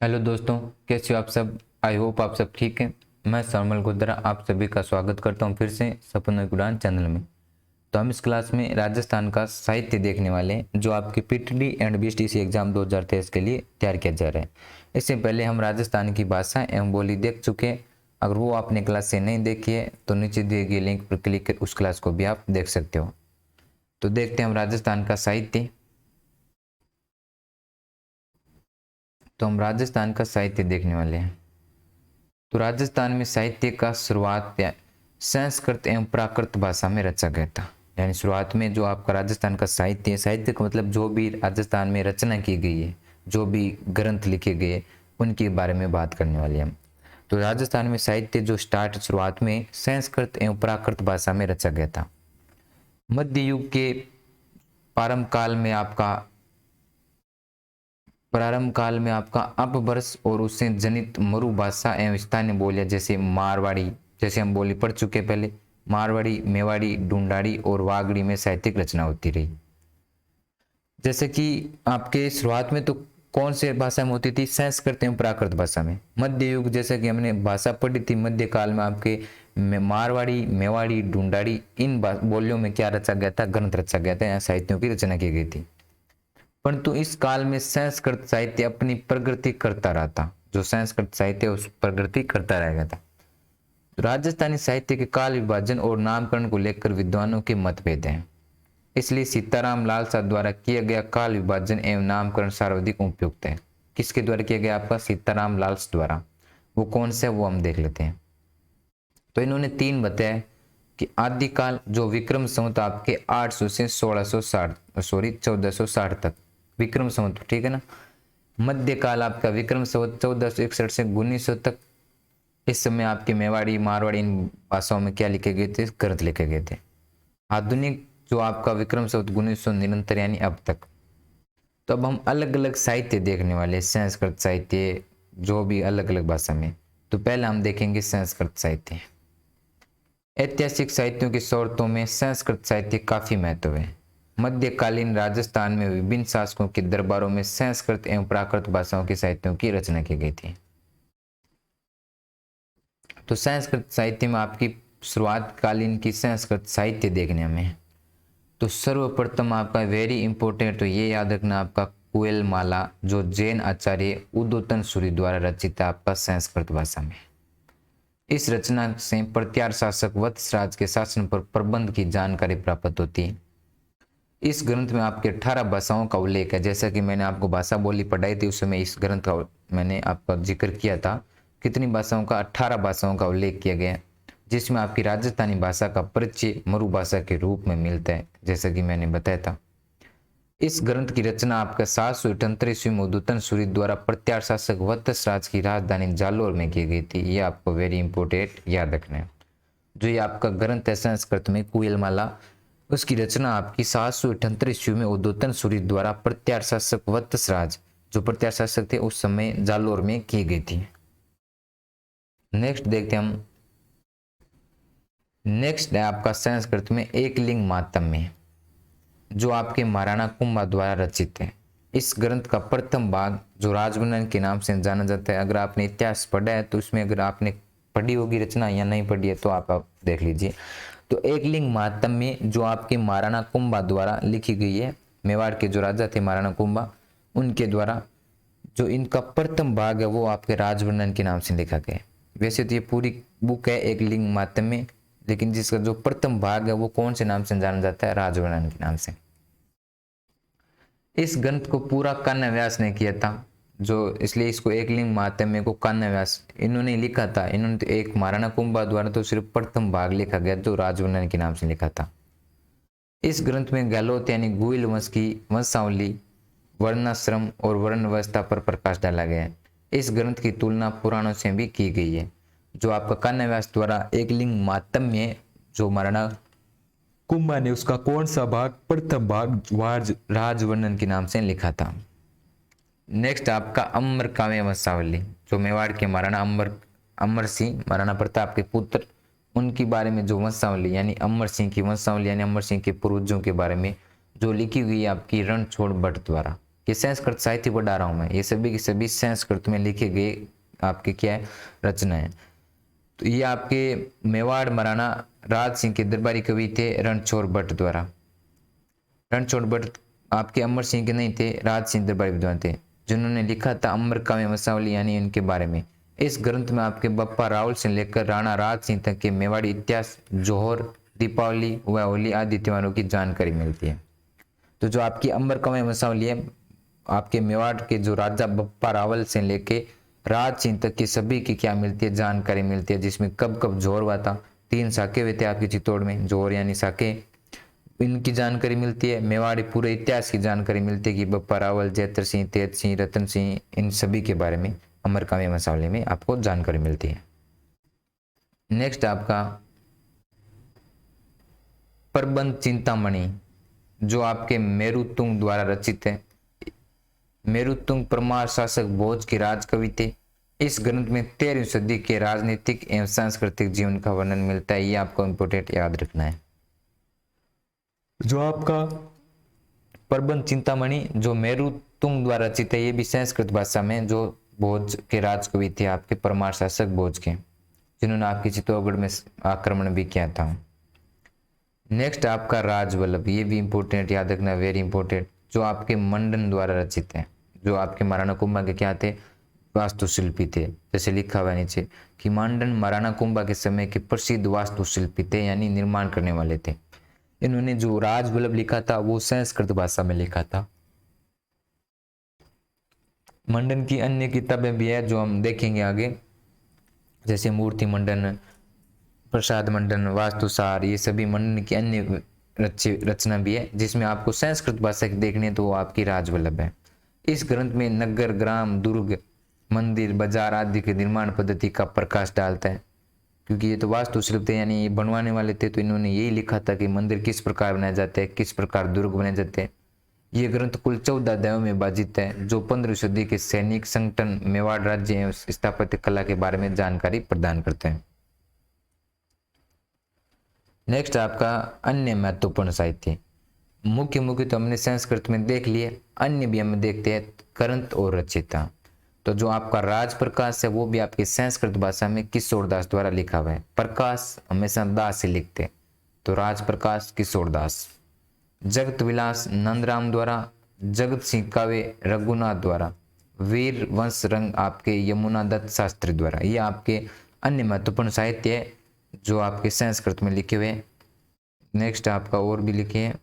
Hello दोस्तों, कैसे हो आप सब। आई होप आप सब ठीक हैं। मैं सरमल गुद्रा आप सभी का स्वागत करता हूं फिर से सपनों की उड़ान चैनल में। तो हम इस क्लास में राजस्थान का साहित्य देखने वाले हैं जो आपके पीटीडी एंड बीटीसी एग्जाम 2023 के लिए तैयार किया जा रहा है। इससे पहले हम राजस्थान की भाषा एवं बोली देख चुके हैं। अगर वो आपने क्लास से नहीं देखी है तो नीचे दिए गए लिंक पर क्लिक कर उस क्लास को भी आप देख सकते हो। तो देखते हैं हम राजस्थान का साहित्य। तो हम राजस्थान का साहित्य देखने वाले हैं। तो राजस्थान में साहित्य का शुरुआत संस्कृत एवं प्राकृत भाषा में रचा गया था। यानी शुरुआत में जो आपका राजस्थान का साहित्य है, साहित्य का मतलब जो भी राजस्थान में रचना की गई है, जो भी ग्रंथ लिखे गए उनके बारे में बात करने वाले हम। तो राजस्थान में साहित्य जो स्टार्ट शुरुआत में संस्कृत एवं प्राकृत भाषा में रचा गया था। मध्य युग के प्रारंभ काल में आपका अपभ्रंश और उससे जनित मरु भाषा एवं स्थानीय बोलियां जैसे मारवाड़ी, जैसे हम बोली पढ़ चुके पहले, मारवाड़ी, मेवाड़ी, ढूंढाड़ी और वागड़ी में साहित्यिक रचना होती रही। जैसे कि आपके शुरुआत में तो कौन से भाषा में होती थी? संस्कृत एवं प्राकृत भाषा में। मध्य युग जैसे कि हमने भाषा पढ़ी थी, मध्य काल में आपके मारवाड़ी, मेवाड़ी, ढूंढाड़ी इन बोलियों में क्या रचा गया था? ग्रंथ रचा गया था, यहाँ साहित्यों की रचना की गई थी। परंतु इस काल में संस्कृत साहित्य अपनी प्रगति करता रहा था। जो संस्कृत साहित्य उस प्रगति करता रह गया था। राजस्थानी साहित्य के काल विभाजन और नामकरण को लेकर विद्वानों के मतभेद हैं। इसलिए सीताराम लालसा द्वारा किया गया काल विभाजन एवं नामकरण सर्वाधिक उपयुक्त है। किसके द्वारा किया गया? आपका सीताराम लालस द्वारा। वो कौन सा है वो हम देख लेते हैं। तो इन्होंने तीन बताया कि आदिकाल जो विक्रम संवत आपके 800 से 1460 तक, विक्रम संवत, ठीक है ना। मध्यकाल आपका विक्रम संवत 1461 से 1900 तक। इस समय आपके मेवाड़ी, मारवाड़ी इन भाषाओं में क्या लिखे गए थे? ग्रंथ लिखे गए थे। आधुनिक जो आपका विक्रम संवत 1900 निरंतर यानी अब तक। तो अब हम अलग अलग साहित्य देखने वाले, संस्कृत साहित्य जो भी अलग अलग भाषा में। तो पहले हम देखेंगे संस्कृत साहित्य। ऐतिहासिक साहित्यों की शर्तों में संस्कृत साहित्य काफी महत्व है। मध्यकालीन राजस्थान में विभिन्न शासकों के दरबारों में संस्कृत एवं प्राकृत भाषाओं के साहित्यों की रचना की गई थी। तो संस्कृत साहित्य में आपकी शुरुआत कालीन की संस्कृत साहित्य देखने में। तो सर्वप्रथम आपका वेरी इंपॉर्टेंट, तो ये याद रखना आपका कुएल माला, जो जैन आचार्य उद्योतन सूरी द्वारा रचित है आपका संस्कृत भाषा में। इस रचना से प्रत्यार शासक वत्सराज के शासन पर प्रबंध की जानकारी प्राप्त होती है। इस ग्रंथ में आपके 18 भाषाओं का उल्लेख है। जैसा कि मैंने आपको भाषा बोली पढ़ाई थी, उस समय इस ग्रंथ का मैंने आपका जिक्र किया था। कितनी भाषाओं का? 18 भाषाओं का उल्लेख किया गया, जिसमें आपकी राजस्थानी भाषा का परिचय मरु भाषा के रूप में मिलता है, जैसा कि मैंने बताया था। इस ग्रंथ की रचना आपका 778 ईस्वी में उद्योतन सूरी द्वारा प्रत्यार शासक वत्सराज की राजधानी जालोर में की गई थी। ये आपको वेरी इंपॉर्टेंट याद रखना है। जो ये आपका ग्रंथ है संस्कृत में कुएलमाला, उसकी रचना आपकी 778 ईस्वी में उद्योतन सूरी द्वारा प्रत्यार शासक वत्सराज, जो प्रत्यार शासक थे उस समय, जालोर में की गई थी। नेक्स्ट देखते हैं हम। नेक्स्ट है आपका संस्कृत में एकलिंग मातम्य, जो आपके महाराणा कुंभा द्वारा रचित है। इस ग्रंथ का प्रथम भाग जो राजवर्णन के नाम से जाना जाता है, अगर आपने इतिहास पढ़ा है तो उसमें अगर आपने पढ़ी होगी रचना या नहीं पढ़ी है तो आप देख लीजिए। तो एकलिंग महात्म्य जो आपके महाराणा कुंभा द्वारा लिखी गई है, मेवाड़ के जो राजा थे महाराणा कुंभा, उनके द्वारा जो इनका प्रथम भाग है वो आपके राजवर्णन के नाम से लिखा गया है। वैसे तो ये पूरी बुक है एकलिंग महात्म्य, लेकिन जिसका जो प्रथम भाग है वो कौन से नाम से जाना जाता है? राजवर्णन के नाम से। इस ग्रंथ को पूरा कान्य व्यास ने किया था, जो इसलिए इसको एकलिंग महात्म्य को कान्य व्यास इन्होंने लिखा था। इन्होंने तो एक महाराणा कुंभा द्वारा तो सिर्फ प्रथम भाग लिखा गया जो राजवर्णन के नाम से लिखा था। इस ग्रंथ में गहलोत यानी गुइल वंश की वंशावली, वर्णाश्रम और वर्ण व्यवस्था पर प्रकाश डाला गया है। इस ग्रंथ की तुलना पुराणों से भी की गई है। जो आपका कान्य व्यास द्वारा एकलिंग महात्म्य जो महाराणा कुंभा ने उसका कौन सा भाग? प्रथम भाग राजवर्णन के नाम से लिखा था। नेक्स्ट आपका अमर काव्य वंशावली, जो मेवाड़ के महाराणा अमर सिंह, महाराणा प्रताप के पुत्र, उनके बारे में जो वंशावली यानी अमर सिंह की वंशावली यानी अमर सिंह के पूर्वजों के बारे में जो लिखी हुई है आपकी रणछोड़ भट्ट द्वारा। ये संस्कृत साहित्य पढ़ा रहा हूँ मैं, ये सभी की सभी संस्कृत में लिखे गए आपके क्या है रचना है। तो ये आपके मेवाड़ महाराणा राज सिंह के दरबारी कवि थे रणछोड़ भट्ट द्वारा। रणछोड़ भट्ट आपके अमर सिंह के नहीं थे, राज सिंह दरबारी विद्वान थे, जिन्होंने लिखा था अमर काव्य वंशावली यानी इनके बारे में। इस ग्रंथ में आपके बप्पा रावल से लेकर राणा राज सिंह तक के मेवाड़ी इतिहास, जोहर, दीपावली व होली आदि त्योहारों की जानकारी मिलती है। तो जो आपकी अमर काव्य वंशावली है, आपके मेवाड़ के जो राजा बप्पा रावल से लेके राज सिंह तक की सभी की क्या मिलती है जानकारी मिलती है, जिसमें कब कब जोहर हुआ था, 3 साके हुए थे आपके चित्तौड़ में, जोहर यानी साके, इनकी जानकारी मिलती है। मेवाड़ी पूरे इतिहास की जानकारी मिलती है कि बप्पा रावल, जैत्र सिंह, तेज सिंह, रतन सिंह, इन सभी के बारे में अमर काव्य वंशावली में आपको जानकारी मिलती है। नेक्स्ट आपका प्रबंध चिंतामणि, जो आपके मेरुतुंग द्वारा रचित है। मेरुतुंग परमार शासक भोज के राजकवि थे। इस ग्रंथ में 13वीं सदी के राजनीतिक एवं सांस्कृतिक जीवन का वर्णन मिलता है, ये आपको इंपोर्टेंट याद रखना है। जो आपका प्रबंध चिंतामणि जो मेरुतुंग द्वारा रचित है, ये भी संस्कृत भाषा में, जो भोज के राजकवि थे आपके परमार शासक भोज के, जिन्होंने आपके चित्तौड़गढ़ में आक्रमण भी किया था। नेक्स्ट आपका राजवल्लभ, ये भी इंपोर्टेंट याद रखना, वेरी इंपोर्टेंट, जो आपके मंडन द्वारा रचित है। जो आपके महाराणा कुंभा के क्या थे, वास्तुशिल्पी थे। जैसे लिखा हुआ नीचे कि मंडन महाराणा कुंभा के समय के प्रसिद्ध वास्तुशिल्पी थे, यानी निर्माण करने वाले थे। इन्होंने जो राजवल्लभ लिखा था वो संस्कृत भाषा में लिखा था। मंडन की अन्य किताबें भी है जो हम देखेंगे आगे, जैसे मूर्ति मंडन, प्रसाद मंडन, वास्तुसार, ये सभी मंडन की अन्य रचना भी है, जिसमें आपको संस्कृत भाषा की देखनी है तो वो आपकी राजवल्लभ है। इस ग्रंथ में नगर, ग्राम, दुर्ग, मंदिर, बाजार आदि के निर्माण पद्धति का प्रकाश डालता है, क्योंकि ये तो वास्तुशिल्प थे, यानी ये बनवाने वाले थे, तो इन्होंने यही लिखा था कि मंदिर किस प्रकार बनाए जाते हैं, किस प्रकार दुर्ग बनाए जाते हैं। ये ग्रंथ कुल 14 अध्यायों में विभाजित है, जो 15वीं सदी के सैनिक संगठन, मेवाड़ राज्य एवं स्थापत्य कला के बारे में जानकारी प्रदान करते हैं। नेक्स्ट आपका अन्य महत्वपूर्ण साहित्य। मुख्य तो हमने संस्कृत में देख लिए, अन्य भी हम देखते हैं ग्रंथ और रचयिता। तो जो आपका राज प्रकाश है वो भी आपकी संस्कृत भाषा में किशोर दास द्वारा लिखा हुआ है। प्रकाश हमेशा दास से लिखते, तो राज प्रकाश किशोर दास। जगत विलास नंदराम द्वारा, जगत सिंह काव्य रघुनाथ द्वारा, वीर वंश रंग आपके यमुना दत्त शास्त्री द्वारा। ये आपके अन्य महत्वपूर्ण साहित्य है जो आपके संस्कृत में लिखे हुए हैं। नेक्स्ट आपका और भी लिखे हैं,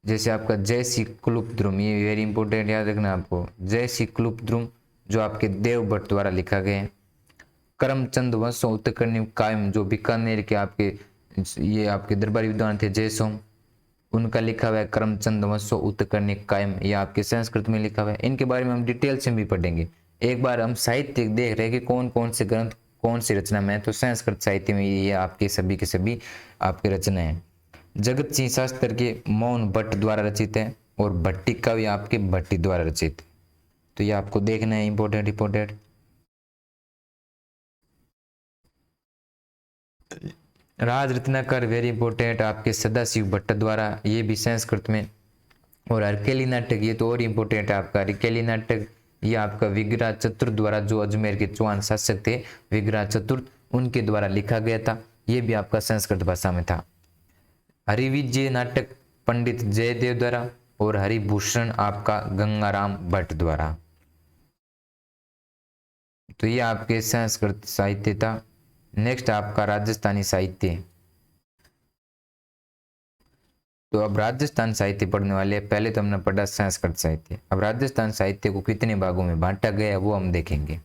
जैसे आपका जयसी क्लुप्द्रुम, ये वेरी इंपॉर्टेंट याद रखना आपको। जयसी क्लुप्द्रुम जो आपके देवभट्ट द्वारा लिखा गया है। करमचंद वंशो उत्तरकर्णी कायम, जो बीकानेर के आपके ये आपके दरबारी विद्वान थे जयसोम, उनका लिखा हुआ है करमचंद वंशो उत्तरकर्णी कायम, ये आपके संस्कृत में लिखा हुआ है। इनके बारे में हम डिटेल से भी पढ़ेंगे। एक बार हम साहित्य देख रहे हैं कि कौन कौन से ग्रंथ कौन सी रचना में है, तो संस्कृत साहित्य में ये आपके सभी के सभी आपके रचना है। जगत सिंह शास्त्र के मौन भट्ट द्वारा रचित है, और भट्टी काव्य आपके भट्टी द्वारा रचित, तो ये आपको देखना है, इंपोर्टेंट। राज रत्नाकर वेरी इंपॉर्टेंट आपके सदाशिव भट्ट द्वारा, ये भी संस्कृत में। और हरकेली नाटक, ये तो और इम्पोर्टेंट है आपका। हरकेली नाटक ये आपका विग्रह चतुर्थ द्वारा, जो अजमेर के चौहान शासक थे विग्रह चतुर्थ, उनके द्वारा लिखा गया था, ये भी आपका संस्कृत भाषा में था। हरिविजय नाटक पंडित जयदेव द्वारा, और हरिभूषण आपका गंगाराम भट्ट द्वारा। तो ये आपके संस्कृत साहित्य था। नेक्स्ट आपका राजस्थानी साहित्य। तो अब राजस्थान साहित्य पढ़ने वाले हैं। पहले तो हमने पढ़ा संस्कृत साहित्य, अब राजस्थान साहित्य को कितने भागों में बांटा गया है वो हम देखेंगे।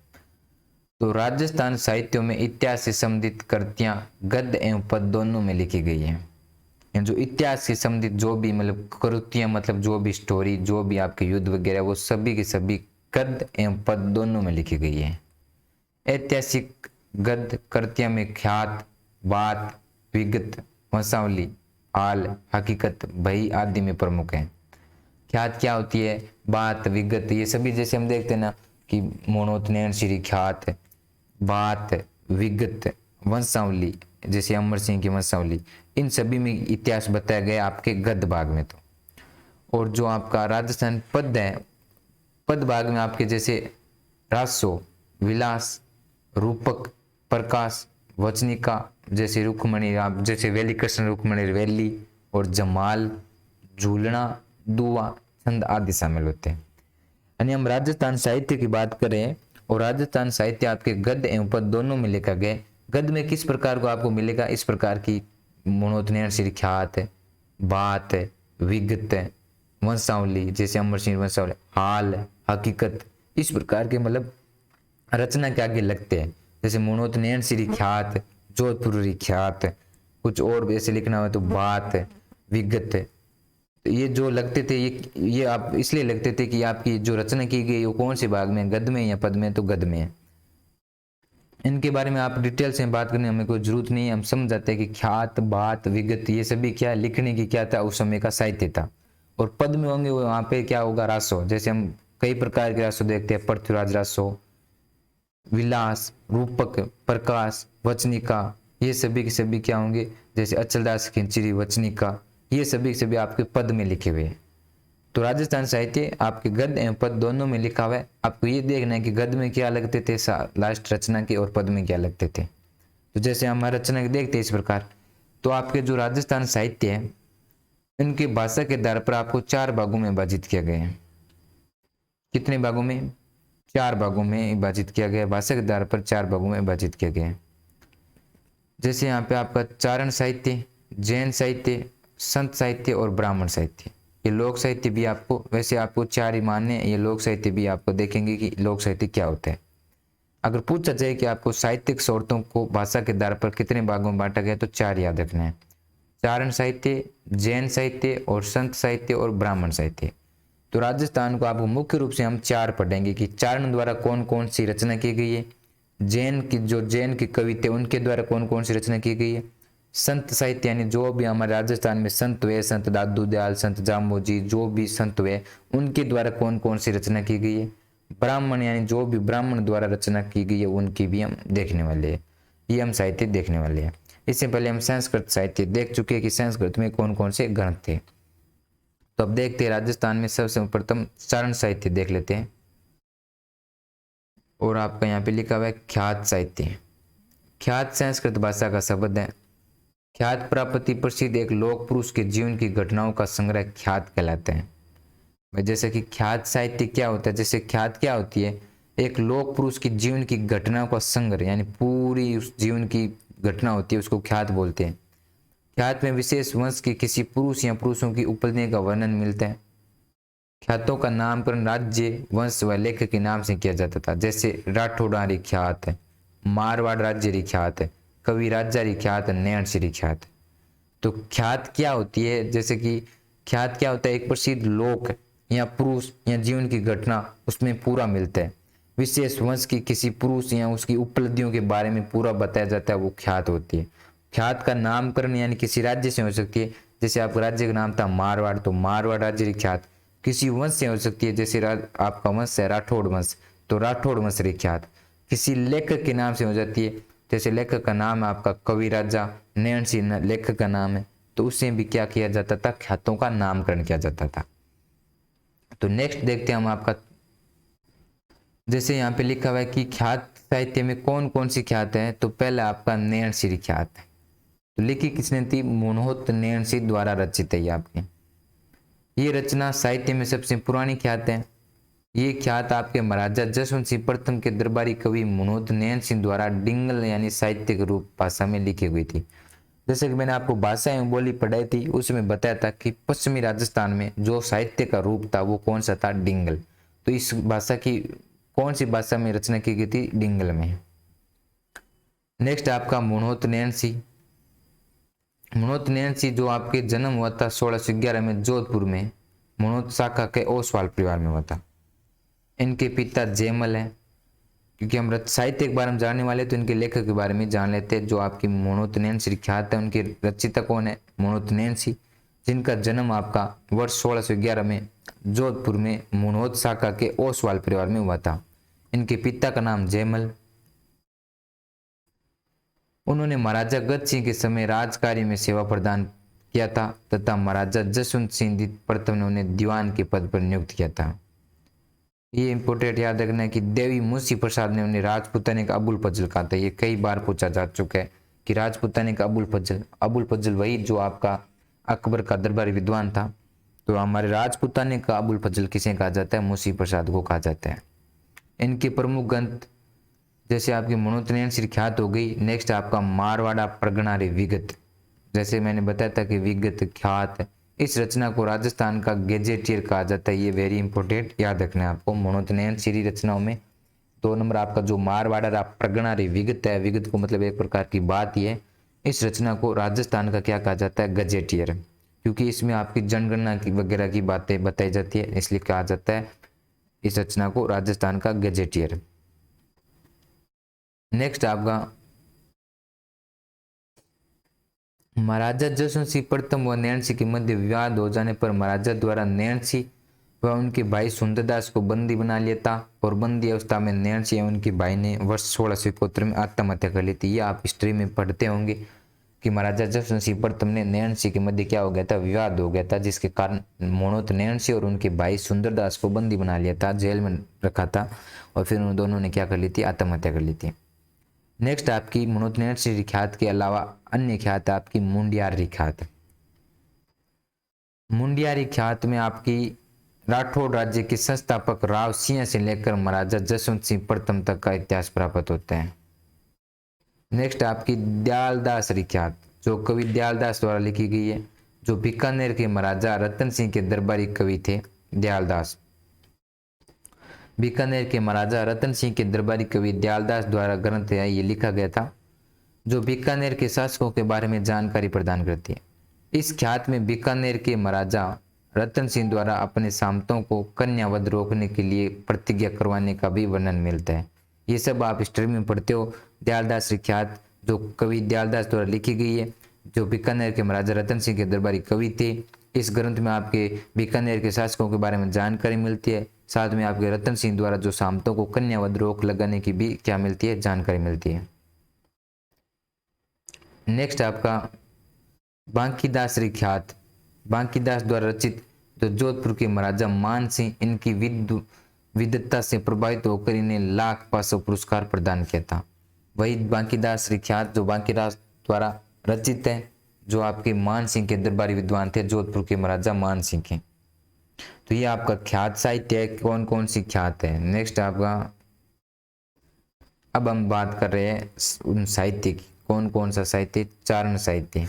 तो राजस्थान साहित्यों में इतिहास से संबंधित कृतियां गद्य एवं पद दोनों में लिखी गई हैं। जो इतिहास से संबंधित जो भी मतलब कृतियां, मतलब जो भी स्टोरी, जो भी आपके युद्ध वगैरह, वो सभी के सभी गद्य एवं पद दोनों में लिखी गई है। ऐतिहासिक गद्य कृतियां में ख्यात, बात, विगत, वंशावली, हाल, हकीकत, भई आदि में प्रमुख है। ख्यात क्या होती है, बात, विगत, ये सभी जैसे हम देखते हैं ना कि मोनोत नैन श्री ख्यात, बात, विगत, वंशावली, जैसे अमर सिंह की वंशावली, इन सभी में इतिहास बताया गया आपके गद्य भाग में। तो और जो आपका राजस्थान पद है पद भाग में आपके जैसे रासो, विलास, रूपक, प्रकाश, वचनिका जैसे रुक्मणी, आप जैसे वेली कृष्ण रुक्मणी वेली, और जमाल, झूलना, दुआ, छंद आदि शामिल होते हैं। यानी हम राजस्थान साहित्य की बात करें, और राजस्थान साहित्य आपके गद्य एवं पद दोनों में लिखा गया। गद्य में किस प्रकार को आपको मिलेगा, इस प्रकार की मनोतनयन श्री ख्यात, बात, विगत, वंशावली जैसे अमर सिंह वंशावली, हाल, हकीकत, इस प्रकार के मतलब रचना के आगे लगते हैं। जैसे मनोतनयन श्री ख्यात, जोधपुरी ख्यात, कुछ और ऐसे लिखना हो तो बात, विगत, तो ये जो लगते थे ये आप इसलिए लगते थे कि आपकी जो रचना की गई वो कौन से भाग में, गद्य में या पद में, तो गद्य में है। इनके बारे में आप डिटेल से बात करने हमें कोई जरूरत नहीं है, हम समझ जाते हैं कि ख्यात, बात, विगत ये सभी क्या लिखने की क्या था, उस समय का साहित्य था। और पद में होंगे वहां पे क्या होगा, रासो, जैसे हम कई प्रकार के रासो देखते हैं, पृथ्वीराज रासो, विलास, रूपक, प्रकाश, वचनिका, ये सभी के सभी क्या होंगे, जैसे अचलदास खिंचरी वचनिका, ये सभी के सभी आपके पद में लिखे हुए हैं। तो राजस्थान साहित्य आपके गद्य एवं पद दोनों में लिखा हुआ है। आपको ये देखना है कि गद्य में क्या लगते थे लास्ट रचना के, और पद में क्या लगते थे। तो जैसे हम रचना के देखते हैं इस प्रकार, तो आपके जो राजस्थान साहित्य है इनकी भाषा के आधार पर आपको 4 भागों में विभाजित किया गया है। कितने भागों में, 4 भागों में विभाजित किया गया है। भाषा के आधार पर 4 भागों में विभाजित किया गया है। जैसे यहाँ पे आपका चारण साहित्य, जैन साहित्य, संत साहित्य और ब्राह्मण साहित्य। ये लोक साहित्य भी आपको, वैसे आपको 4 ही मानने हैं, ये लोक साहित्य भी आपको देखेंगे कि लोक साहित्य क्या होता है। अगर पूछा जाए कि आपको साहित्यिक स्रोतों को भाषा के आधार पर कितने भागों में बांटा गया, तो 4 याद रखना है, चारण साहित्य, जैन साहित्य और संत साहित्य और ब्राह्मण साहित्य। तो राजस्थान को आपको मुख्य रूप से हम 4 पढ़ेंगे कि चारण द्वारा कौन कौन सी रचना की गई है, जैन की जो जैन की कवि थे उनके द्वारा कौन कौन सी रचना की गई है, संत साहित्य यानी जो भी हमारे राजस्थान में संत हुए, संत दादू दयाल, संत जामोजी, जो भी संत हुए उनके द्वारा कौन कौन सी रचना की गई है, ब्राह्मण यानी जो भी ब्राह्मण द्वारा रचना की गई है उनकी भी हम देखने वाले हैं, ये हम साहित्य देखने वाले हैं। इससे पहले हम संस्कृत साहित्य देख चुके हैं कि संस्कृत में कौन कौन से ग्रंथ थे। तो अब देखते हैं राजस्थान में सबसे प्रथम चारण साहित्य देख लेते हैं। और आपका यहाँ पे लिखा हुआ है ख्यात साहित्य। ख्यात संस्कृत भाषा का शब्द है। ख्यात प्राप्ति प्रसिद्ध एक लोक पुरुष के जीवन की घटनाओं का संग्रह ख्यात कहलाते हैं। जैसे कि ख्यात साहित्य क्या होता है, जैसे ख्यात क्या होती है, एक लोक पुरुष की जीवन की घटनाओं का संग्रह, यानी पूरी उस जीवन की घटना होती है उसको ख्यात बोलते हैं। ख्यात में विशेष वंश के किसी पुरुष या पुरुषों की उपलब्धि का वर्णन मिलता है। ख्यातों का नामकरण राज्य, वंश व लेखक के नाम से किया जाता था। जैसे राठौड़ारी ख्यात है, मारवाड़ राज्य ख्यात है, कवि राजा ख्यात, नैण श्री ख्यात। तो ख्यात क्या होती है, जैसे कि ख्यात क्या होता है, एक प्रसिद्ध लोक या पुरुष या जीवन की घटना उसमें पूरा मिलता है। विशेष वंश की किसी पुरुष या उसकी उपलब्धियों के बारे में पूरा बताया जाता है, वो ख्यात होती है। ख्यात का नामकरण यानी किसी राज्य से हो सकती है, जैसे आपका राज्य का नाम था मारवाड़, तो मारवाड़ राज्य की ख्यात। किसी वंश से हो सकती है, जैसे आपका वंश है राठौड़ वंश, तो राठौड़ वंश की ख्यात। किसी लेखक के नाम से हो जाती है, जैसे लेखक का नाम है आपका कवि राजा, नैण सिंह लेखक का नाम है, तो उससे भी क्या किया जाता था, ख्यातों का नामकरण किया जाता था। तो नेक्स्ट देखते हैं हम आपका, जैसे यहाँ पे लिखा हुआ है कि ख्यात साहित्य में कौन कौन सी ख्यात है, तो पहला आपका नैण श्री ख्यात है। तो लिखी किसने थी, मनोहत नैण सिंह द्वारा रचित है ये आपके। ये रचना साहित्य में सबसे पुरानी ख्यात है। ये ख्यात आपके महाराजा जसवंत सिंह प्रथम के दरबारी कवि मनोहत नैन सिंह द्वारा डिंगल यानी साहित्य के रूप भाषा में लिखी हुई थी। जैसे कि मैंने आपको भाषा एवं बोली पढ़ाई थी, उसमें बताया था कि पश्चिमी राजस्थान में जो साहित्य का रूप था वो कौन सा था, डिंगल। तो इस भाषा की कौन सी भाषा में रचना की गई थी, डिंगल में। नेक्स्ट आपका मनोहत नैन सिंह। मनोहत नैन सिंह जो आपके जन्म हुआ था 1611 में जोधपुर में, मनोहत शाखा के ओसवाल परिवार में हुआ था। इनके पिता जयमल हैं। क्योंकि हम साहित्य के बारे में जानने वाले तो इनके लेखक के बारे में जान लेते हैं। जो आपकी मनोहत नैन सिंह ख्यात है, उनके रचयिता कौन है, मनोहत नैन सिंह, जिनका जन्म आपका वर्ष 1611 में जोधपुर में मनोहत शाखा के ओसवाल परिवार में हुआ था। इनके पिता का नाम जयमल। उन्होंने महाराजा गज सिंह के समय राजकार्य में सेवा प्रदान किया था तथा महाराजा जसवंत सिंह प्रथम ने उन्हें दीवान के पद पर नियुक्त किया था। ये इंपोर्टेंट याद रखना है कि देवी मुंशी प्रसाद ने उन्हें राजपूताने का अबुल फजल कहा था। ये कई बार पूछा जा चुका है कि राजपूताने का अबुल फजल वही जो आपका अकबर का दरबारी विद्वान था। तो हमारे राजपूताने का अबुल फजल किसे कहा जाता है? मुंशी प्रसाद को कहा जाता है। इनके प्रमुख ग्रंथ जैसे आपकी मनोतनयन श्री ख्यात हो गई। नेक्स्ट आपका मारवाड़ा प्रगणा रे विगत, जैसे मैंने बताया था कि विगत ख्यात, इस रचना को राजस्थान का गेजेटियर कहा जाता है। ये वेरी इंपॉर्टेंट याद रखना है आपको मनोतनयन श्री रचनाओं में। 2 नंबर आपका जो मारवाड़ा प्रगणा रे विगत है, विगत को मतलब एक प्रकार की बात ही है। इस रचना को राजस्थान का क्या कहा जाता है? गजेटियर, क्योंकि इसमें आपकी जनगणना की वगैरह की बातें बताई जाती है, इसलिए कहा जाता है इस रचना को राजस्थान का गजेटियर। नेक्स्ट आपका महाराजा जसवंत सिंह प्रथम व नैन सिंह के मध्य विवाद हो जाने पर महाराजा द्वारा नैन सिंह व उनके भाई सुंदरदास को बंदी बना लिया था और बंदी अवस्था में नैन सिंह एवं उनके भाई ने वर्ष 1671 में आत्महत्या कर ली थी। ये आप हिस्ट्री में पढ़ते होंगे कि महाराजा जसवंत सिंह प्रथम ने नैन सिंह के मध्य क्या हो गया था? विवाद हो गया था, जिसके कारण मोनोत नैन सिंह और उनके भाई सुंदरदास को बंदी बना लिया था, जेल में रखा था और फिर उन दोनों ने क्या कर ली थी? आत्महत्या कर ली थी। नेक्स्ट आपकी मनोतनयन श्री ख्यात के अलावा अन्य ख्यात आपकी मुंडियारी ख्यात। मुंडियारी ख्यात में आपकी राठौड़ राज्य के संस्थापक राव सिंह से लेकर महाराजा जसवंत सिंह प्रथम तक का इतिहास प्राप्त होते हैं। नेक्स्ट आपकी दयालदास ख्यात, जो कवि दयालदास द्वारा लिखी गई है, जो बीकानेर के महाराजा रतन सिंह के दरबारी कवि थे। दयालदास बीकानेर के महाराजा रतन सिंह के दरबारी कवि दयालदास द्वारा ग्रंथ है, ये लिखा गया था, जो बीकानेर के शासकों के बारे में जानकारी प्रदान करती है। इस ख्यात में बीकानेर के महाराजा रतन सिंह द्वारा अपने सामंतों को कन्यावध रोकने के लिए प्रतिज्ञा करवाने का भी वर्णन मिलता है। ये सब आप हिस्ट्री में पढ़ते हो। दयालदास ख्यात जो कवि दयालदास द्वारा लिखी गई है, जो बीकानेर के महाराजा रतन सिंह के दरबारी कवि थे। इस ग्रंथ में आपके बीकानेर के शासकों के बारे में जानकारी मिलती है, साथ में आपके रतन सिंह द्वारा जो सामंतों को कन्यावध रोक लगाने की भी क्या मिलती है? जानकारी मिलती है। नेक्स्ट आपका बांकीदास ख्यात, बांकीदास द्वारा रचित, जो जोधपुर के महाराजा मान सिंह इनकी विद्वत्ता से प्रभावित होकर इन्हें लाख पासों पुरस्कार प्रदान किया था। वही बांकीदास ख्यात जो बांकीदास द्वारा रचित है, जो आपके मान सिंह के दरबारी विद्वान थे, जोधपुर के महाराजा मान सिंह के। तो ये आपका ख्यात साहित्य है। कौन कौन सी ख्यात है? नेक्स्ट आपका अब हम बात कर रहे हैं उन साहित्य की। कौन कौन सा साहित्य? चारण साहित्य।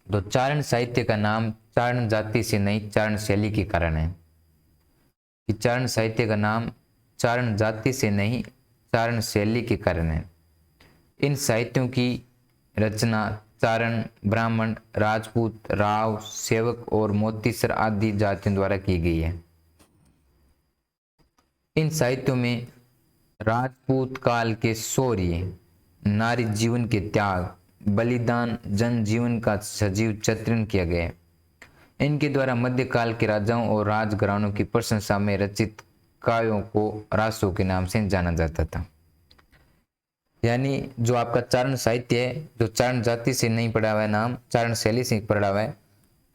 तो चारण साहित्य का नाम चारण जाति से नहीं चारण शैली के कारण है। कि चारण साहित्य का नाम चारण जाति से नहीं चारण शैली के कारण है। इन साहित्यों की रचना चारण, ब्राह्मण, राजपूत, राव, सेवक और मोतीसर आदि जातियों द्वारा की गई है। इन साहित्यों में राजपूत काल के शौर्य, नारी जीवन के त्याग, बलिदान, जन जीवन का सजीव चित्रण किया गया है। इनके द्वारा मध्यकाल के राजाओं और राजघरानों की प्रशंसा में रचित काव्यों को रासों के नाम से जाना जाता था। यानी जो आपका चारण साहित्य है, जो चारण जाति से नहीं पढ़ा हुआ है, नाम चारण शैली से पढ़ा हुआ है,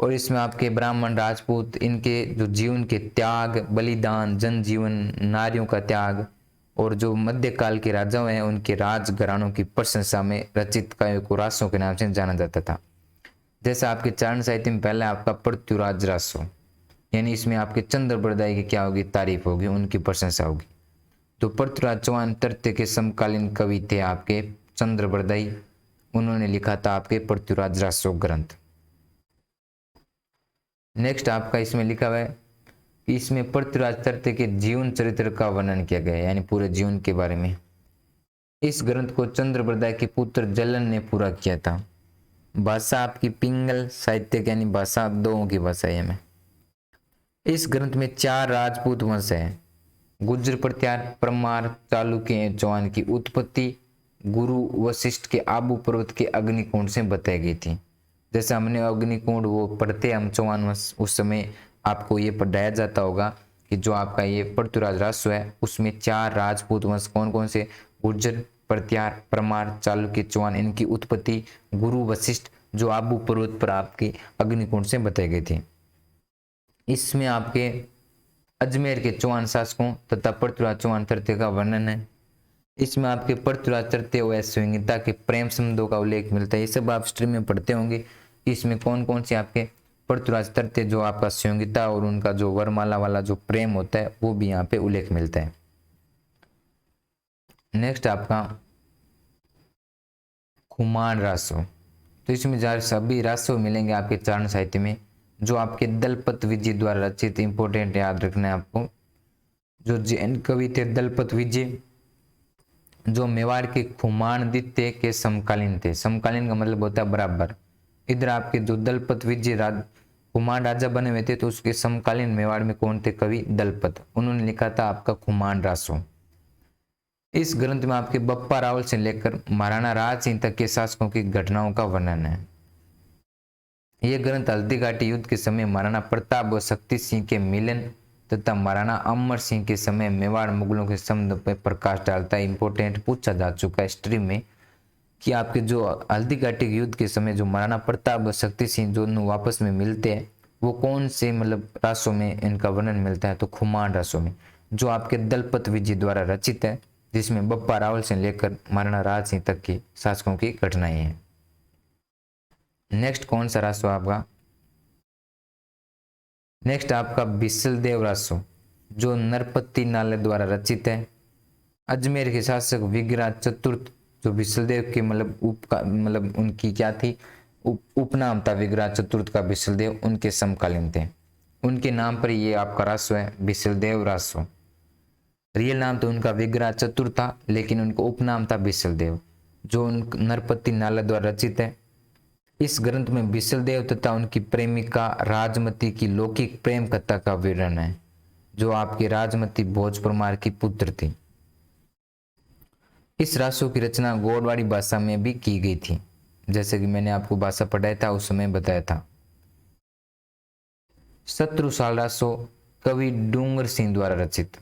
और इसमें आपके ब्राह्मण, राजपूत, इनके जो जीवन के त्याग, बलिदान, जन जीवन, नारियों का त्याग, और जो मध्यकाल के राजाओं हैं उनके राजघरानों की प्रशंसा में रचित काव्यों को रासों के नाम से जाना जाता था। जैसे आपके चारण साहित्य में पहला आपका पृथ्वीराज रासो, यानी इसमें आपके चंद्रबरदाई की क्या होगी? तारीफ होगी, उनकी प्रशंसा होगी। तो पृथ्वीराज चौहान तृतीय के समकालीन कवि थे आपके चंद्रबरदाई, उन्होंने लिखा था आपके पृथ्वीराज रासो ग्रंथ। नेक्स्ट आपका इसमें लिखा हुआ है कि इसमें पृथ्वीराज तृतीय के जीवन चरित्र का वर्णन किया गया है, यानी पूरे जीवन के बारे में। इस ग्रंथ को चंद्रबरदाई के पुत्र जलन ने पूरा किया था। भाषा आपकी पिंगल साहित्य, यानी भाषा दो की भाषा है में। इस ग्रंथ में 4 राजपूत वंश है, गुज्जर, प्रत्यार, परमार, चालुक्य, चौहान की उत्पत्ति गुरु वशिष्ठ के आबू पर्वत के अग्निकुंड से बताई गई थी। जैसे हमने अग्निकुंड वो पढ़ते हम चौहान वंश, उस समय आपको ये पढ़ाया जाता होगा कि जो आपका ये पृथ्वीराज रासो है उसमें 4 राजपूत वंश कौन कौन से? गुर्जर, प्रत्यार, परमार, चालुक्य, चौहान, इनकी उत्पत्ति गुरु वशिष्ठ जो आबू पर्वत पर आपके अग्निकुंड से बताई गई थी। इसमें आपके अजमेर के चौहान शासकों तथा पृथ्वीराज चौहान तृतीय का वर्णन है। इसमें आपके पृथ्वीराज तृतीय व संहिता के प्रेम संबंधों का उल्लेख मिलता है। ये सब आप स्ट्रीम में पढ़ते होंगे कि इसमें कौन कौन से आपके पृथ्वीराज तृतीय जो आपका संहिता और उनका जो वरमाला वाला जो प्रेम होता है वो भी यहाँ पे उल्लेख मिलता है। नेक्स्ट आपका खुमान रासो। तो इसमें जहाँ सभी रासो मिलेंगे आपके चारण साहित्य में, जो आपके दलपत विजय द्वारा रचित, इंपोर्टेंट याद रखना है आपको। जो जैन कवि थे दलपत विजय, जो मेवाड़ के खुमानदित्य के समकालीन थे। समकालीन का मतलब होता है बराबर। इधर आपके जो दलपत विजय खुमान राजा बने हुए थे, तो उसके समकालीन मेवाड़ में कौन थे? कवि दलपत। उन्होंने लिखा था आपका खुमान रासो। इस ग्रंथ में आपके बप्पा रावल से लेकर महाराणा राज सिंह तक के शासकों की घटनाओं का वर्णन है। यह ग्रंथ हल्दी घाटी युद्ध के समय महाराणा प्रताप व शक्ति सिंह के मिलन तथा महाराणा अमर सिंह के समय मेवाड़ मुगलों के संबंध पर प्रकाश डालता है। इंपोर्टेंट पूछा जा चुका है स्ट्रीम में कि आपके जो हल्दी घाटी के युद्ध के समय जो महाराणा प्रताप व शक्ति सिंह दोनों वापस में मिलते हैं, वो कौन से मतलब रासों में इनका वर्णन मिलता है? तो खुमान रासों में, जो आपके दलपत विजय द्वारा रचित है, जिसमें बप्पा रावल से लेकर महाराणा राज सिंह तक की शासकों की घटनाएं हैं। नेक्स्ट कौन सा रासो आपका? नेक्स्ट आपका बिसलदेव रासो, जो नरपति नाले द्वारा रचित है। अजमेर के शासक विग्रह चतुर्थ, जो बिसलदेव के मतलब उनकी क्या थी? उपनाम था विग्रह चतुर्थ का बिसलदेव, उनके समकालीन थे। उनके नाम पर ये आपका रासो है बिसलदेव रासो। रियल नाम तो उनका विग्रह चतुर था, लेकिन उनका उपनाम था बिसलदेव, जो नरपति नाला द्वारा रचित है। इस ग्रंथ में बिसलदेव तथा उनकी प्रेमिका राजमती की लौकिक प्रेम कथा का विवरण है, जो आपकी राजमती भोज परमार की पुत्र थी। इस रासो की रचना गोडवाड़ी भाषा में भी की गई थी, जैसे कि मैंने आपको भाषा पढ़ाया था उस समय बताया था। शत्रुसाल रासो कवि डूंगर सिंह द्वारा रचित।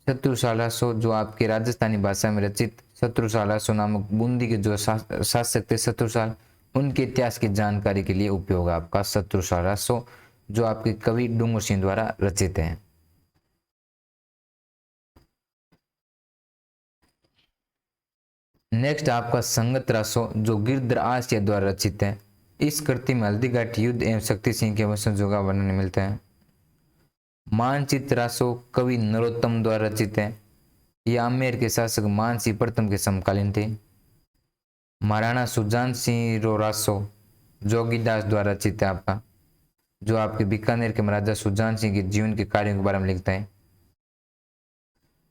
शत्रुसाल रासो जो आपके राजस्थानी भाषा में रचित शत्रुसाल रासो नामक बूंदी के जो शासक थे शत्रुसाल, उनके इतिहास की जानकारी के लिए उपयोग है आपका शत्रुसाल रासो, जो आपके कवि डूंगर सिंह द्वारा रचित है। नेक्स्ट आपका संगत रासो, जो गिरधराज द्वारा रचित है। इस कृति में हल्दी घाटी युद्ध एवं शक्ति सिंह के वंशजों का वर्णन मिलता है। मानचित्र रासो कवि नरोत्तम द्वारा रचित है। ये आमेर के शासक मानसिंह प्रथम के समकालीन थे। महाराणा सुजान सिंह रो रासो जोगीदास द्वारा रचित है आपका, जो आपके बीकानेर के महाराजा सुजान सिंह के जीवन के कार्यों के बारे में लिखता है।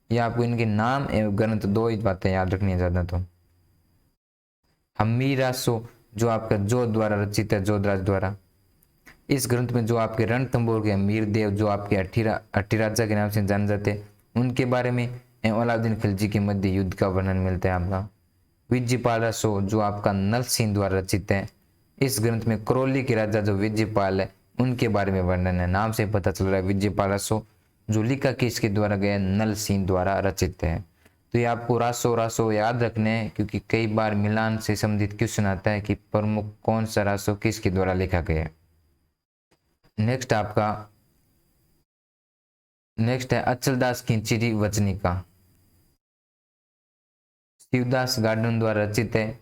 यह आपको इनके नाम एवं ग्रंथ दो ही बातें याद रखनी है ज्यादा तो। हमीर रासो जो आपका जो द्वारा रचित है, जोधराज द्वारा। इस ग्रंथ में जो आपके रणथंभौर के अमीर देव, जो आपके अट्टी राजा के नाम से जाने जाते, उनके बारे में एवं अलाउद्दीन खिलजी के मध्य युद्ध का वर्णन मिलता है आपका। विजयपाल रासो जो आपका नल सिंह द्वारा रचित है। इस ग्रंथ में करौली के राजा जो विजयपाल है, उनके बारे में वर्णन है। नाम से पता चल रहा है विजयपाल रासो, जो लिखा किसके द्वारा गया? नल सिंह द्वारा रचित है। तो ये आपको रासो रासो याद रखने हैं, क्योंकि कई बार मिलान से संबंधित क्वेश्चन आता है कि प्रमुख कौन सा रासो किसके द्वारा लिखा गया है। नेक्स्ट है अचलदास खिंचीरी वचनिका, शिवदास गार्डन द्वारा रचित है।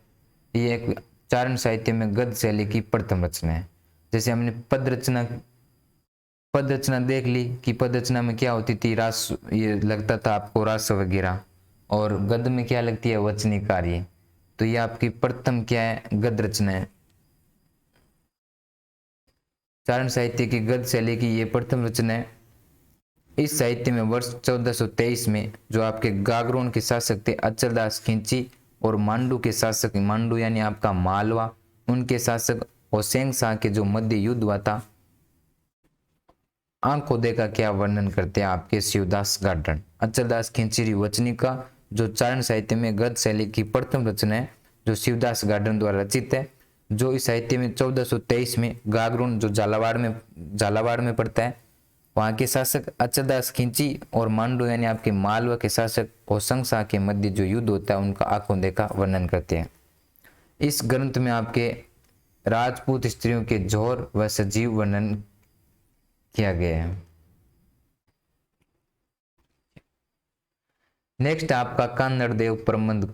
ये एक चारण साहित्य में गद्य शैली की प्रथम रचना है। जैसे हमने पद रचना देख ली कि पद रचना में क्या होती थी? रास, ये लगता था आपको रास वगैरह, और गद्य में क्या लगती है? वचनी कार्य। तो ये आपकी प्रथम क्या है? गद्य रचना है। चारण साहित्य की गद्य शैली की ये प्रथम रचना है। इस साहित्य में वर्ष 1423 में जो आपके गागरोन के शासक थे अचलदास खिंची, और मांडू के शासक, मांडू यानी आपका मालवा, उनके शासक होसेंग शाह के जो मध्य युद्ध हुआ था, आंखोदे का क्या वर्णन करते हैं आपके शिवदास गार्डन। अचलदास खिंचीरी वचनिका जो चारण साहित्य में गद्य शैली की प्रथम रचना है, जो शिवदास गार्डन द्वारा रचित है, जो इस साहित्य में 1423 में गागरोन जो झालावाड़ में पड़ता है, वहां के शासक अचलदास खिंची और मांडू यानी आपके मालवा के शासक होसंग शाह के मध्य जो युद्ध होता है, उनका आंखोदे का वर्णन करते हैं। इस ग्रंथ में आपके राजपूत स्त्रियों के जौहर व सजीव वर्णन किया गया है। नेक्स्ट आपका कन्नड़ देव प्रबंध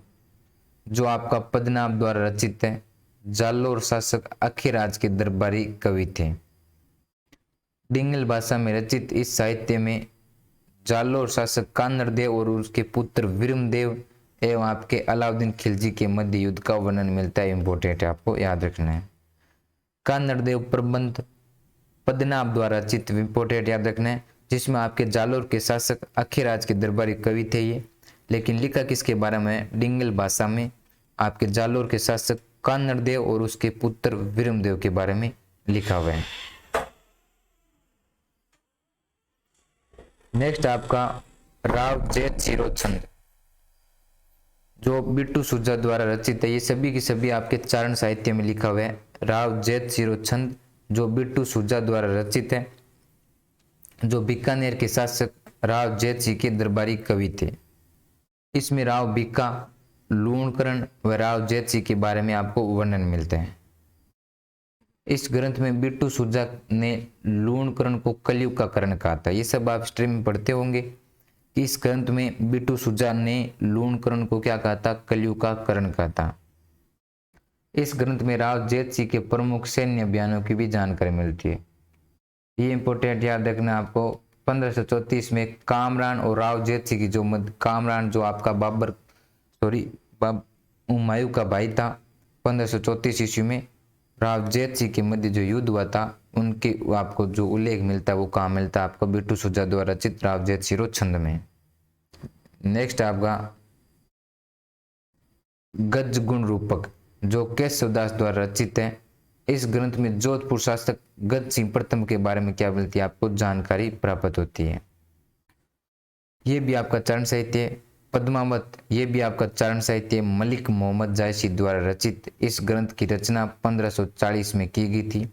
जो आपका पद्मनाभ द्वारा रचित है। जालोर शासक अखिराज के दरबारी कवि थे। डिंगल भाषा में रचित इस साहित्य में जालोर शासक कन्नड़ देव और उसके पुत्र वीरमदेव एवं आपके अलाउद्दीन खिलजी के मध्य युद्ध का वर्णन मिलता है। इंपॉर्टेंट है, आपको याद रखना है। कन्नड़ देव प्रबंध पद्मनाभ द्वारा रचित, इंपॉर्टेंट याद रखना है, जिसमें आपके जालोर के शासक अखिराज के दरबारी कवि थे ये। लेकिन लिखा किसके बारे में? डिंगल भाषा में आपके जालोर के शासक कन्नड़ देव और उसके पुत्र वीरमदेव के बारे में लिखा हुआ है। नेक्स्ट आपका राव जेठ जीरो छंद जो बिट्टू सुरजा द्वारा रचित है। ये सभी की सभी आपके चारण साहित्य में लिखा हुआ है। राव जेठ जीरो छंद जो बिट्टू सुरजा द्वारा रचित है, जो बीकानेर के शासक राव जेठ सिंह के दरबारी कवि थे। इसमें राव बीका, लूणकरण व राव जेठ सिंह के बारे में आपको वर्णन मिलते हैं। इस ग्रंथ में बिट्टू सुरजा ने लूणकरण को कलयुग का करण कहा था। ये सब आप हिस्ट्री में पढ़ते होंगे कि इस ग्रंथ में बिट्टू सुरजा ने लूणकरण को क्या कहा था? कलयुग का करण कहा था। इस ग्रंथ में राव जेठ सिंह के प्रमुख सैन्य अभियानों की भी जानकारी मिलती है। ये इंपॉर्टेंट याद रखना आपको। 1534 में कामरान और राव जेठ सिंह की जो कामरान जो आपका हुमायूं का भाई था, 1534 ईस्वी में राव जेठ सिंह के मध्य जो युद्ध हुआ था, उनके आपको जो उल्लेख मिलता है वो कहाँ मिलता है? आपको बिट्टू सुरजा द्वारा रचित राव जेठ सिंह छंद में। नेक्स्ट आपका गज गुण रूपक जो केशवदास द्वारा रचित है। इस ग्रंथ में जोधपुर शासक गज सिंह प्रथम के बारे में क्या मिलती है? आपको जानकारी प्राप्त होती है। ये भी आपका चरण साहित्य है। पद्मावत ये भी आपका चरण साहित्य मलिक मोहम्मद जायसी द्वारा रचित। इस ग्रंथ की रचना 1540 में की गई थी।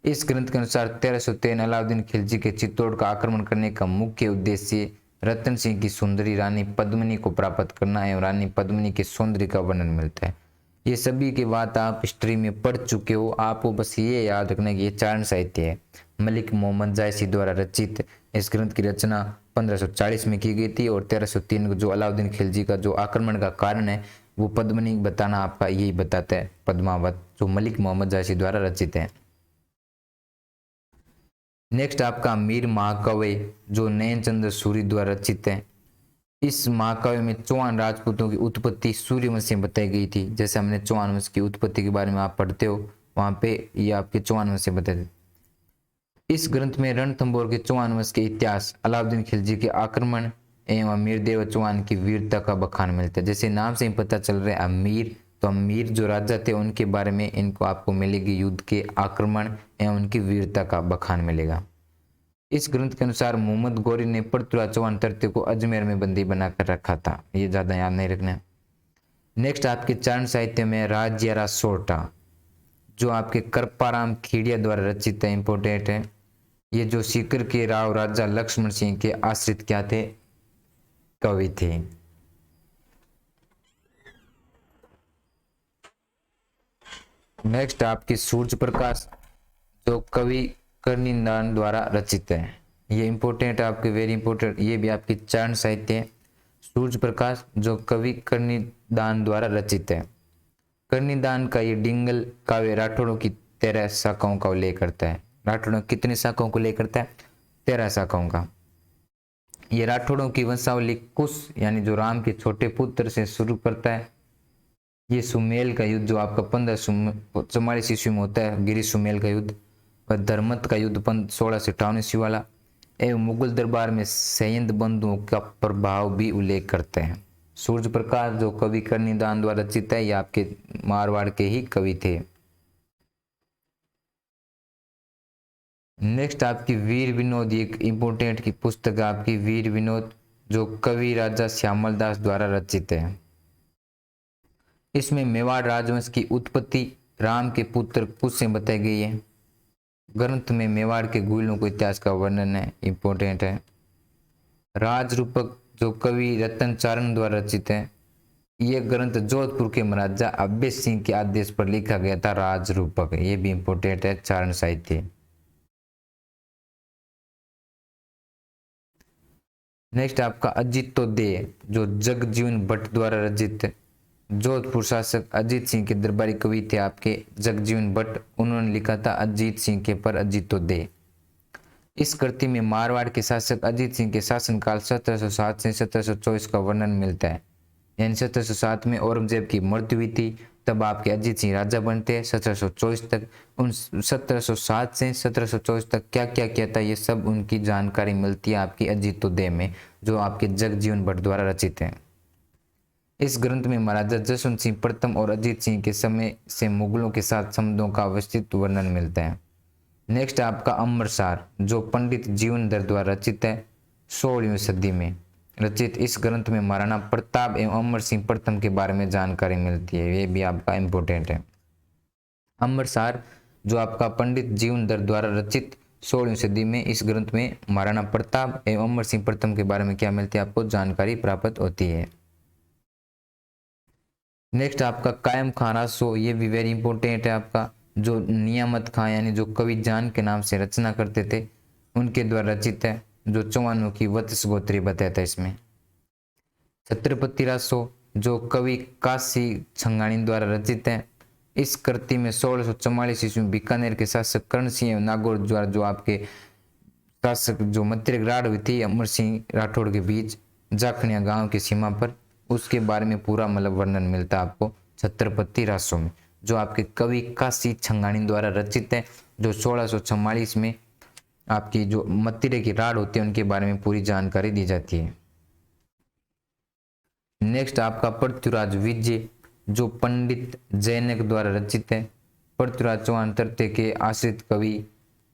इस ग्रंथ के अनुसार 1303 अलाउद्दीन खिलजी के चित्तौड़ का आक्रमण करने का मुख्य उद्देश्य रतन सिंह की सुंदरी रानी पद्मिनी को प्राप्त करना है और रानी पद्मिनी के सौंदर्य का वर्णन मिलता है। ये सभी की बात आप हिस्ट्री में पढ़ चुके हो, आपको बस ये याद रखना कि ये चारण साहित्य है, मलिक मोहम्मद जायसी द्वारा रचित। इस ग्रंथ की रचना 1540 में की गई थी और 1303 को जो अलाउद्दीन खिलजी का जो आक्रमण का कारण है वो पद्मिनी बताना आपका यही बताता है, पद्मावत, जो मलिक मोहम्मद जायसी द्वारा रचित है। नेक्स्ट आपका मीर महाकाव्य जो नयनचंद्र सूरी द्वारा रचित है। इस महाकाव्य में चौहान राजपूतों की उत्पत्ति सूर्यवंश से बताई गई थी। जैसे हमने चौहान वंश की उत्पत्ति के बारे में आप पढ़ते हो, वहां पे ये आपके चौहान वंश से बताते। इस ग्रंथ में रणथंभौर के चौहान वंश के इतिहास, अलाउद्दीन खिलजी के आक्रमण एवं अमीरदेव चौहान की वीरता का बखान मिलता है। जैसे नाम से ही पता चल रहा है अमीर, तो अमीर जो राजा थे उनके बारे में इनको आपको मिलेगी युद्ध के आक्रमण एवं उनकी वीरता का बखान मिलेगा। इस ग्रंथ के अनुसार मोहम्मद गौरी ने पृथ्वीराज चौहान तृतीय को अजमेर में बंदी बनाकर रखा था। ये ज्यादा याद नहीं रखना। नेक्स्ट आपके चारण साहित्य में राजयारा सोरठा जो आपके कृपाराम खीड़िया द्वारा रचित है, इंपोर्टेंट है। ये जो सीकर के राव राजा लक्ष्मण सिंह के आश्रित क्या थे? कवि थे। नेक्स्ट आपकी सूर्य प्रकाश जो कवि कर्णिदान द्वारा रचित है। ये इंपॉर्टेंट आपके, वेरी इंपॉर्टेंट, ये भी आपकी चारण साहित्य है। सूर्य प्रकाश जो कवि कर्णिदान द्वारा रचित है। कर्णिदान का ये डिंगल काव्य राठौड़ों की 13 शाखाओं का उल्लेख करता है। राठौड़ों कितने शाखाओं को उल्लेख करता है? 13 शाखाओं का। ये राठौड़ों की वंशावली कुश यानी जो राम के छोटे पुत्र से शुरू करता है। ये सुमेल का युद्ध जो आपका 1544 ईस्वी में होता है, गिरी सुमेल का युद्ध, और धर्मत का युद्ध 1658 ईस्वी वाला, एवं मुगल दरबार में सैयद बंधुओं का प्रभाव भी उल्लेख करते हैं। सूर्य प्रकाश जो कवि कर्णिदान द्वारा रचित है, ये आपके मारवाड़ के ही कवि थे। नेक्स्ट आपकी वीर विनोद, एक इंपोर्टेंट की पुस्तक आपकी वीर विनोद जो कवि राजा श्यामल दास द्वारा रचित है। इसमें मेवाड़ राजवंश की उत्पत्ति राम के पुत्र कुश से बताई गई है। ग्रंथ में मेवाड़ के गुइलों को इतिहास का वर्णन है, इंपोर्टेंट है। राजरूपक जो कवि रतन चारण द्वारा रचित है। यह ग्रंथ जोधपुर के महाराजा अभय सिंह के आदेश पर लिखा गया था। राजरूपक ये भी इंपोर्टेंट है, चारण साहित्य। नेक्स्ट आपका अजितोदय जो जगजीवन भट्ट द्वारा रचित है। जोधपुर शासक अजीत सिंह के दरबारी कवि थे आपके जगजीवन भट्ट, उन्होंने लिखा था अजीत सिंह के पर अजितोदय। इस कृति में मारवाड़ के शासक अजीत सिंह के शासनकाल 1707 से 1724 का वर्णन मिलता है। यानी 1707 में औरंगजेब की मृत्यु हुई थी, तब आपके अजीत सिंह राजा बनते हैं 1724 तक। उन 1707 से 1724 तक क्या क्या किया था ये सब उनकी जानकारी मिलती है आपकी अजितोदय में, जो आपके जगजीवन भट्ट द्वारा रचित है। इस ग्रंथ में महाराजा जसवंत सिंह प्रथम और अजीत सिंह के समय से मुगलों के साथ संबंधों का विस्तृत वर्णन मिलता है। नेक्स्ट आपका अमरसार जो पंडित जीवनधर द्वारा रचित है, 16वीं सदी में रचित। इस ग्रंथ में महाराणा प्रताप एवं अमर सिंह प्रथम के बारे में जानकारी मिलती है, ये भी आपका इम्पोर्टेंट है। अमरसार जो आपका पंडित जीवनधर द्वारा रचित 16वीं सदी में, इस ग्रंथ में महाराणा प्रताप एवं अमर सिंह प्रथम के बारे में क्या मिलती है, आपको जानकारी प्राप्त होती है। नेक्स्ट आपका कायम खां रासो, ये भी वेरी इंपॉर्टेंट है आपका, जो नियामत खां यानी जो कवि जान के नाम से रचना करते थे, उनके द्वारा रचित है, जो चौहानों की वत्स गोत्री बताया था इसमें। छत्रपति रासो जो कवि काशी छंगाणी द्वारा रचित है। इस कृति में 1644 ईस्वी में बीकानेर के शासक कर्ण सिंह नागौर द्वारा जो आपके शासक जो मध्यराड़ हुई थी अमर सिंह राठौड़ के बीच जाखनिया गांव की सीमा पर, उसके बारे में पूरा मतलब वर्णन मिलता है आपको छत्रपति रासो में, जो आपके कवि काशी छंगाणी द्वारा रचित है, जो 1644 में आपकी जो मत्तिरे की राड़ होती है उनके बारे में पूरी जानकारी दी जाती है। नेक्स्ट आपका पृथ्वीराज विजय जो पंडित जैनक द्वारा रचित है। पृथ्वीराज चौहान तृतीय के आश्रित कवि,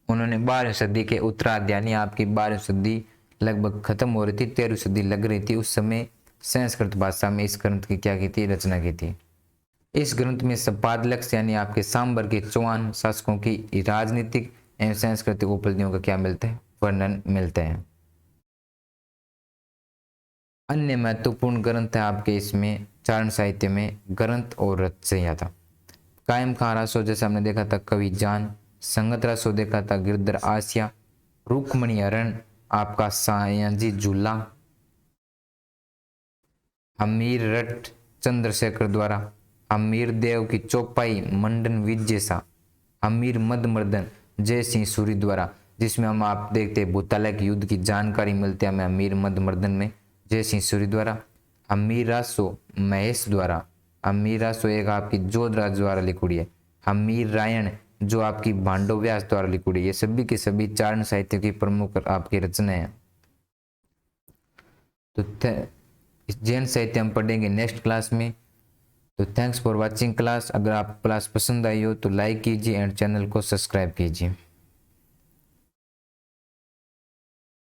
उन्होंने 12वीं सदी के उत्तरार्ध यानी आपकी 12वीं सदी लगभग खत्म हो रही थी, 13वीं सदी लग रही थी, उस समय संस्कृत भाषा में इस ग्रंथ की क्या की थी, रचना की थी। इस ग्रंथ में संपादलक्ष यानी आपके सांबर के चौहान शासकों की राजनीतिक एवं सांस्कृतिक उपलब्धियों का क्या मिलता है, वर्णन मिलता है। अन्य महत्वपूर्ण ग्रंथ है आपके इसमें चारण साहित्य में ग्रंथ और रथ संहिता। कायम खां रासो जैसे हमने देखा था कवि जान, संगत रासो देखा था गिरधर आसिया, रुक्मणी हरण आपका सायाजी झूला, हमीर रट चंद्रशेखर द्वारा, हमीर देव की चौपाई मंडन विजय सा, हमीर मदमर्दन जय सिंह सूरी द्वारा, जिसमें हम आप देखते हैं भूतालय के युद्ध की जानकारी मिलती है हमें हमीर मदमर्दन में जय सिंह सूरी द्वारा। हमीर रासो महेश द्वारा, हमीर रासो एक आपकी जोधराज द्वारा लिखुड़ी है। हमीर रायण जो आपकी भांडो व्यास द्वारा लिखुड़ी है। ये सभी के सभी चारण साहित्य की प्रमुख आपकी रचनाएं हैं। तो जैन साहित्य हम पढ़ेंगे नेक्स्ट क्लास में। तो थैंक्स फॉर वाचिंग क्लास। अगर आप क्लास पसंद आई हो तो लाइक कीजिए एंड चैनल को सब्सक्राइब कीजिए।